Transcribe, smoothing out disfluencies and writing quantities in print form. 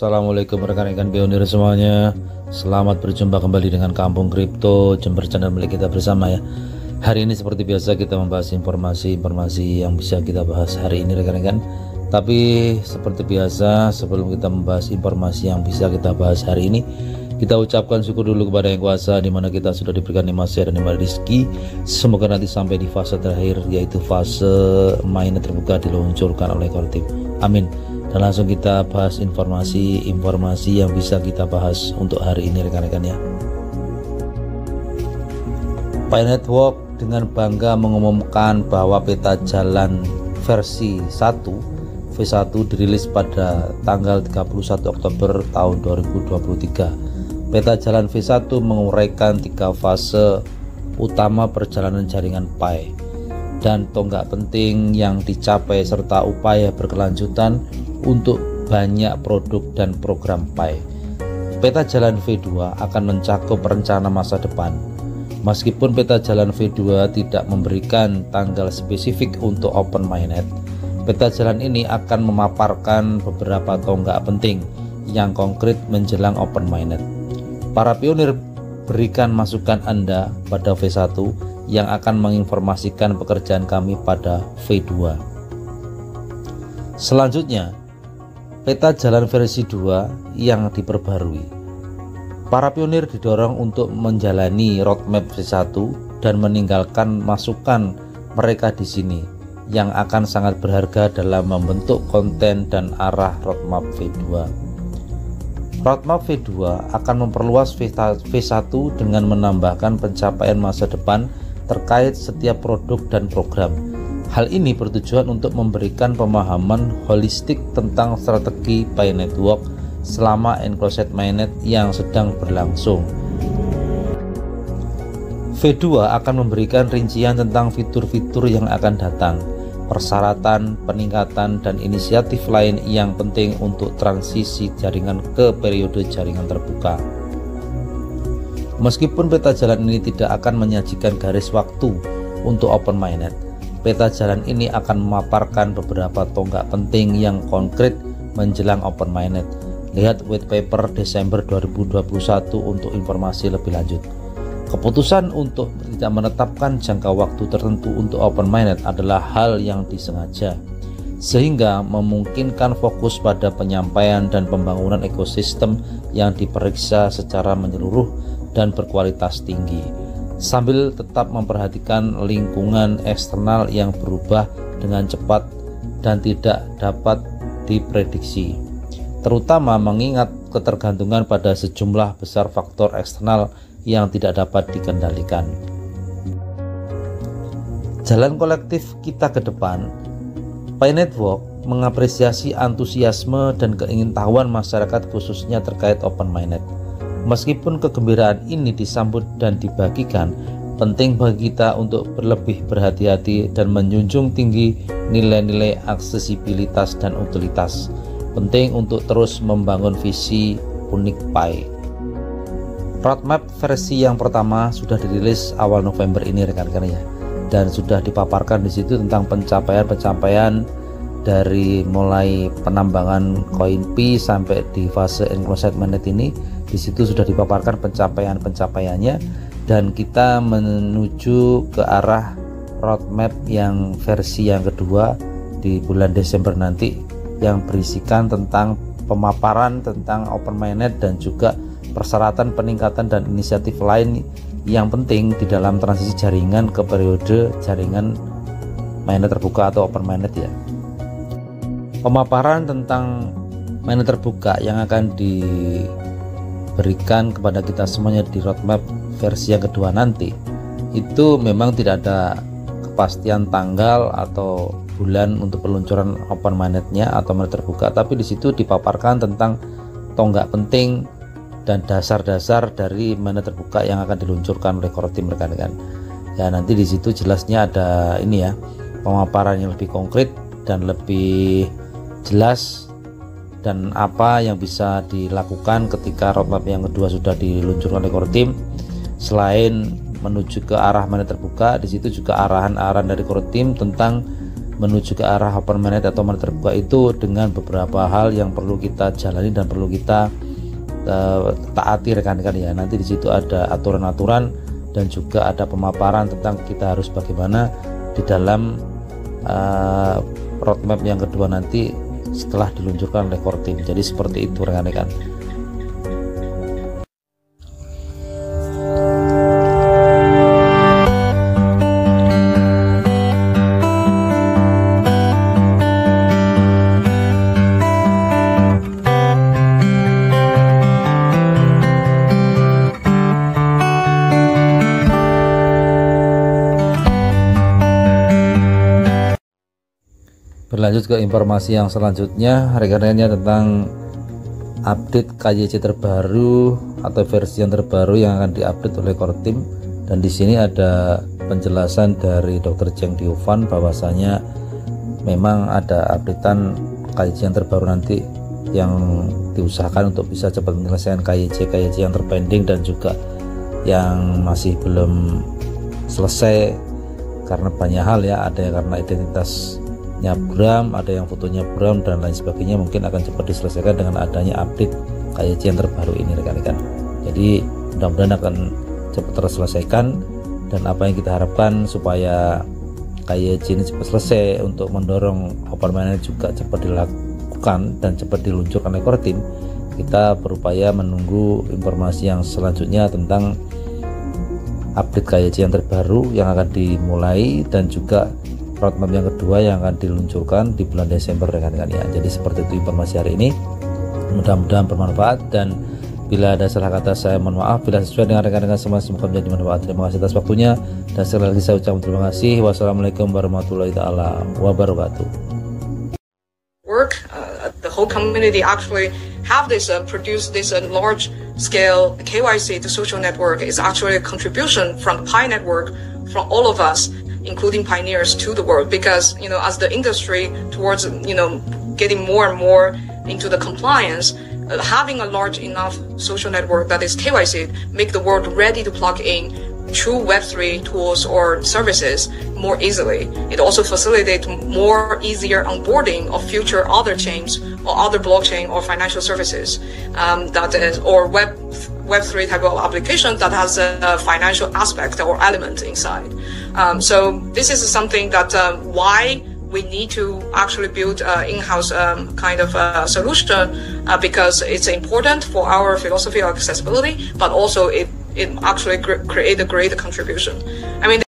Assalamualaikum rekan-rekan pionir semuanya. Selamat berjumpa kembali dengan Kampung Kripto Jember, channel milik kita bersama ya. Hari ini seperti biasa kita membahas informasi-informasi yang bisa kita bahas hari ini rekan-rekan. Tapi seperti biasa sebelum kita membahas informasi yang bisa kita bahas hari ini, kita ucapkan syukur dulu kepada Yang Kuasa, di mana kita sudah diberikan nikmat sehat dan nikmat rezeki. Semoga nanti sampai di fase terakhir, yaitu fase mainnet terbuka diluncurkan oleh Kortip. Amin. Dan langsung kita bahas informasi yang bisa kita bahas untuk hari ini rekan-rekan ya. Pi Network dengan bangga mengumumkan bahwa peta jalan versi 1 V1 dirilis pada tanggal 31 Oktober tahun 2023. Peta jalan V1 menguraikan 3 fase utama perjalanan jaringan Pi dan tonggak penting yang dicapai serta upaya berkelanjutan untuk banyak produk dan program Pi. Peta jalan V2 akan mencakup rencana masa depan. Meskipun peta jalan V2 tidak memberikan tanggal spesifik untuk open mainnet, peta jalan ini akan memaparkan beberapa tonggak penting yang konkret menjelang open mainnet. Para pionir, berikan masukan Anda pada V1 yang akan menginformasikan pekerjaan kami pada V2. Selanjutnya, peta jalan versi 2 yang diperbarui. Para pionir didorong untuk menjalani roadmap V1 dan meninggalkan masukan mereka di sini yang akan sangat berharga dalam membentuk konten dan arah roadmap V2. Roadmap V2 akan memperluas V1 dengan menambahkan pencapaian masa depan terkait setiap produk dan program. Hal ini bertujuan untuk memberikan pemahaman holistik tentang strategi Pi Network selama enclosed mainnet yang sedang berlangsung. V2 akan memberikan rincian tentang fitur-fitur yang akan datang, persyaratan, peningkatan, dan inisiatif lain yang penting untuk transisi jaringan ke periode jaringan terbuka. Meskipun peta jalan ini tidak akan menyajikan garis waktu untuk open mainnet, peta jalan ini akan memaparkan beberapa tonggak penting yang konkret menjelang open mainnet. Lihat white paper Desember 2021 untuk informasi lebih lanjut. Keputusan untuk tidak menetapkan jangka waktu tertentu untuk open mainnet adalah hal yang disengaja, sehingga memungkinkan fokus pada penyampaian dan pembangunan ekosistem yang diperiksa secara menyeluruh dan berkualitas tinggi, sambil tetap memperhatikan lingkungan eksternal yang berubah dengan cepat dan tidak dapat diprediksi, terutama mengingat ketergantungan pada sejumlah besar faktor eksternal yang tidak dapat dikendalikan. Jalan kolektif kita ke depan. Pi Network mengapresiasi antusiasme dan keingintahuan masyarakat khususnya terkait open mainnet. Meskipun kegembiraan ini disambut dan dibagikan, penting bagi kita untuk berlebih berhati-hati dan menjunjung tinggi nilai-nilai aksesibilitas dan utilitas. Penting untuk terus membangun visi unik Pi. Roadmap versi yang pertama sudah dirilis awal November ini rekan-rekan ya, dan sudah dipaparkan di situ tentang pencapaian dari mulai penambangan koin Pi sampai di fase enclosed mainnet ini. Di situ sudah dipaparkan pencapaiannya, dan kita menuju ke arah roadmap yang versi yang kedua di bulan Desember nanti, yang berisikan tentang pemaparan tentang open mainnet dan juga persyaratan, peningkatan, dan inisiatif lain yang penting di dalam transisi jaringan ke periode jaringan mainnet terbuka atau open mainnet ya. Pemaparan tentang mainnet terbuka yang akan diberikan kepada kita semuanya di roadmap versi yang kedua nanti, itu memang tidak ada kepastian tanggal atau bulan untuk peluncuran open mainnet-nya atau mainnet terbuka, tapi di situ dipaparkan tentang tonggak penting dan dasar-dasar dari mainnet terbuka yang akan diluncurkan oleh Kortip rekan-rekan. Ya, nanti di situ jelasnya ada ini ya, pemaparan yang lebih konkret dan lebih jelas, dan apa yang bisa dilakukan ketika roadmap yang kedua sudah diluncurkan oleh Kortip. Selain menuju ke arah mainnet terbuka, di situ juga arahan-arahan dari Kortip tentang menuju ke arah open mainnet atau mainnet terbuka itu dengan beberapa hal yang perlu kita jalani dan perlu kita taati rekan-rekan ya. Nanti di situ ada aturan-aturan dan juga ada pemaparan tentang kita harus bagaimana di dalam roadmap yang kedua nanti setelah diluncurkan oleh core team. Jadi seperti itu rekan-rekan. Berlanjut ke informasi yang selanjutnya rekan-rekannya tentang update KYC terbaru atau versi yang terbaru yang akan diupdate oleh core team. Dan di sini ada penjelasan dari Dr. Cheng Diufan bahwasanya memang ada updatean KYC yang terbaru nanti yang diusahakan untuk bisa cepat menyelesaikan KYC yang terpending dan juga yang masih belum selesai karena banyak hal ya, ada yang karena identitas buram, ada yang fotonya buram dan lain sebagainya, mungkin akan cepat diselesaikan dengan adanya update KYC yang terbaru ini rekan-rekan. Jadi mudah-mudahan akan cepat terselesaikan, dan apa yang kita harapkan supaya KYC ini cepat selesai untuk mendorong open mainnet juga cepat dilakukan dan cepat diluncurkan oleh core team. Kita berupaya menunggu informasi yang selanjutnya tentang update KYC yang terbaru yang akan dimulai dan juga roadmap yang kedua yang akan diluncurkan di bulan Desember rekan-rekan ya. Jadi seperti itu informasi hari ini, mudah-mudahan bermanfaat, dan bila ada salah kata saya mohon maaf. Bila sesuai dengan rekan-rekan semua semoga menjadi manfaat. Terima kasih atas waktunya, dan sekali lagi saya ucapkan terima kasih. Wassalamualaikum warahmatullahi taala wabarakatuh. The whole community actually have this produce this large scale KYC to social network is actually a contribution from Pi network, from all of us, including pioneers, to the world. Because as the industry towards getting more and more into the compliance, having a large enough social network that is KYC make the world ready to plug in true Web3 tools or services more easily. It also facilitates more easier onboarding of future other chains or other blockchain or financial services that is, or Web3 type of application that has a financial aspect or element inside. So this is something that why we need to actually build in-house kind of solution, because it's important for our philosophy of accessibility, but also it actually create a great contribution. I mean,